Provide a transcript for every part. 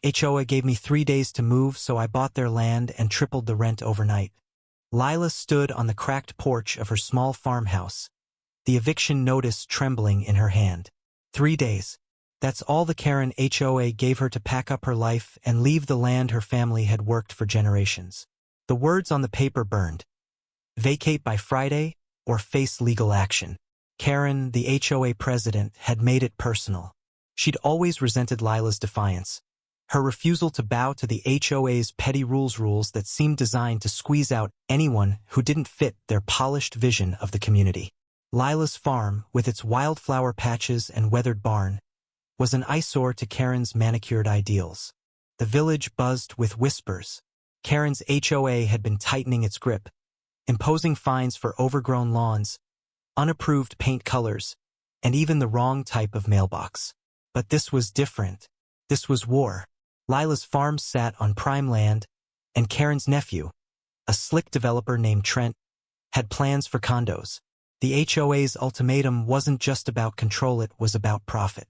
HOA gave me 3 days to move, so I bought their land and tripled the rent overnight. Lila stood on the cracked porch of her small farmhouse, the eviction notice trembling in her hand. 3 days. That's all the Karen HOA gave her to pack up her life and leave the land her family had worked for generations. The words on the paper burned. Vacate by Friday or face legal action. Karen, the HOA president, had made it personal. She'd always resented Lila's defiance. Her refusal to bow to the HOA's petty rules that seemed designed to squeeze out anyone who didn't fit their polished vision of the community. Lila's farm, with its wildflower patches and weathered barn, was an eyesore to Karen's manicured ideals. The village buzzed with whispers. Karen's HOA had been tightening its grip, imposing fines for overgrown lawns, unapproved paint colors, and even the wrong type of mailbox. But this was different. This was war. Lila's farm sat on prime land, and Karen's nephew, a slick developer named Trent, had plans for condos. The HOA's ultimatum wasn't just about control, it was about profit.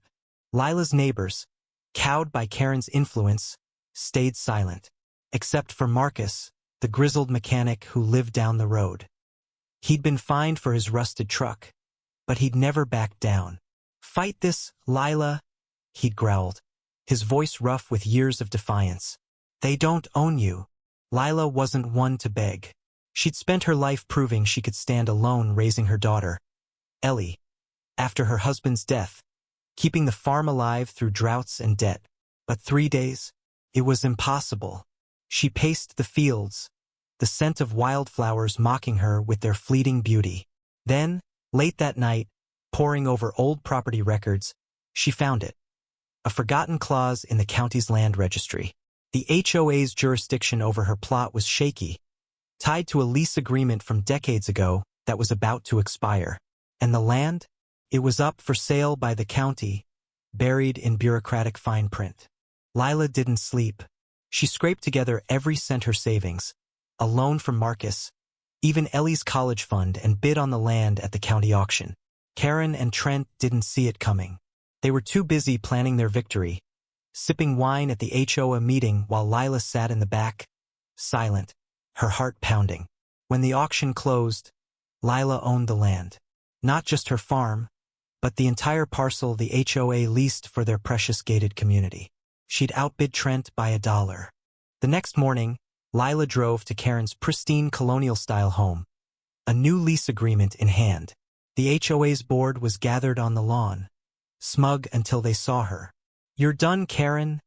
Lila's neighbors, cowed by Karen's influence, stayed silent, except for Marcus, the grizzled mechanic who lived down the road. He'd been fined for his rusted truck, but he'd never backed down. "Fight this, Lila," he'd growled, his voice rough with years of defiance. "They don't own you." Lila wasn't one to beg. She'd spent her life proving she could stand alone raising her daughter, Ellie, after her husband's death, keeping the farm alive through droughts and debt. But 3 days? It was impossible. She paced the fields, the scent of wildflowers mocking her with their fleeting beauty. Then, late that night, poring over old property records, she found it. A forgotten clause in the county's land registry. The HOA's jurisdiction over her plot was shaky, tied to a lease agreement from decades ago that was about to expire. And the land? It was up for sale by the county, buried in bureaucratic fine print. Lila didn't sleep. She scraped together every cent her savings, a loan from Marcus, even Ellie's college fund, and bid on the land at the county auction. Karen and Trent didn't see it coming. They were too busy planning their victory, sipping wine at the HOA meeting while Lila sat in the back, silent, her heart pounding. When the auction closed, Lila owned the land. Not just her farm, but the entire parcel the HOA leased for their precious gated community. She'd outbid Trent by $1. The next morning, Lila drove to Karen's pristine colonial-style home, a new lease agreement in hand. The HOA's board was gathered on the lawn, smug until they saw her. "You're done, Karen,"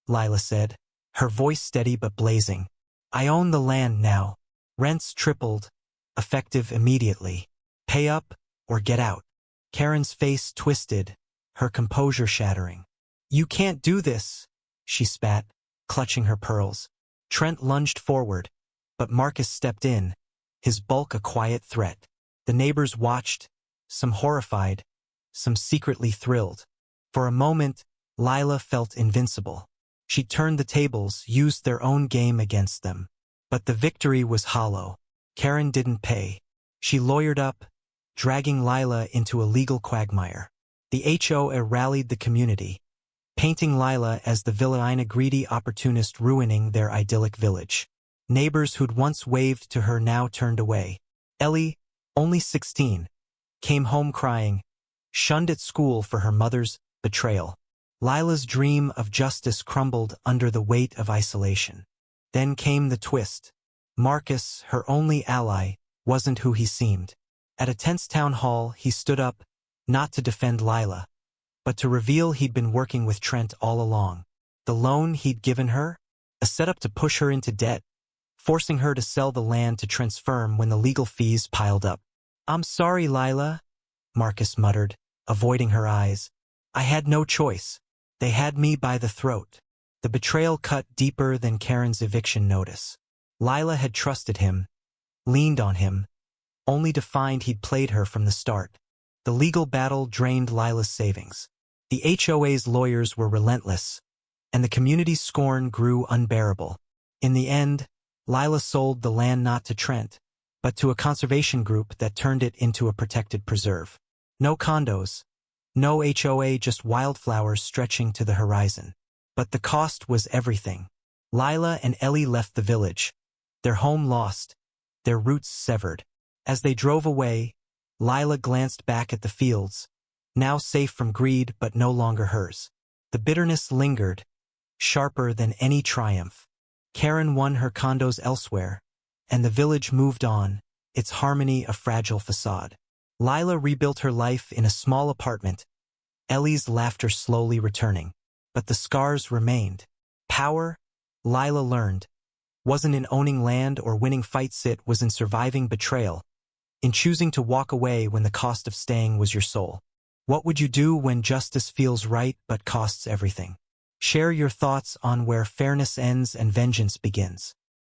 Lila said, her voice steady but blazing. "I own the land now. Rents tripled, effective immediately. Pay up or get out." Karen's face twisted, her composure shattering. "You can't do this," she spat, clutching her pearls. Trent lunged forward, but Marcus stepped in, his bulk a quiet threat. The neighbors watched, some horrified, some secretly thrilled. For a moment, Lila felt invincible. She turned the tables, used their own game against them. But the victory was hollow. Karen didn't pay. She lawyered up, dragging Lila into a legal quagmire. The HOA rallied the community, painting Lila as the villain, a greedy opportunist ruining their idyllic village. Neighbors who'd once waved to her now turned away. Ellie, only 16, came home crying, shunned at school for her mother's betrayal. Lila's dream of justice crumbled under the weight of isolation. Then came the twist. Marcus, her only ally, wasn't who he seemed. At a tense town hall, he stood up, not to defend Lila, but to reveal he'd been working with Trent all along. The loan he'd given her? A setup to push her into debt, forcing her to sell the land to Trent's firm when the legal fees piled up. "I'm sorry, Lila," Marcus muttered, avoiding her eyes. "I had no choice. They had me by the throat." The betrayal cut deeper than Karen's eviction notice. Lila had trusted him, leaned on him, only to find he'd played her from the start. The legal battle drained Lila's savings. The HOA's lawyers were relentless, and the community's scorn grew unbearable. In the end, Lila sold the land not to Trent, but to a conservation group that turned it into a protected preserve. No condos, no HOA, just wildflowers stretching to the horizon. But the cost was everything. Lila and Ellie left the village, their home lost, their roots severed. As they drove away, Lila glanced back at the fields, now safe from greed but no longer hers. The bitterness lingered, sharper than any triumph. Karen won her condos elsewhere, and the village moved on, its harmony a fragile facade. Lila rebuilt her life in a small apartment, Ellie's laughter slowly returning. But the scars remained. Power, Lila learned, wasn't in owning land or winning fights, it was in surviving betrayal, in choosing to walk away when the cost of staying was your soul. What would you do when justice feels right but costs everything? Share your thoughts on where fairness ends and vengeance begins.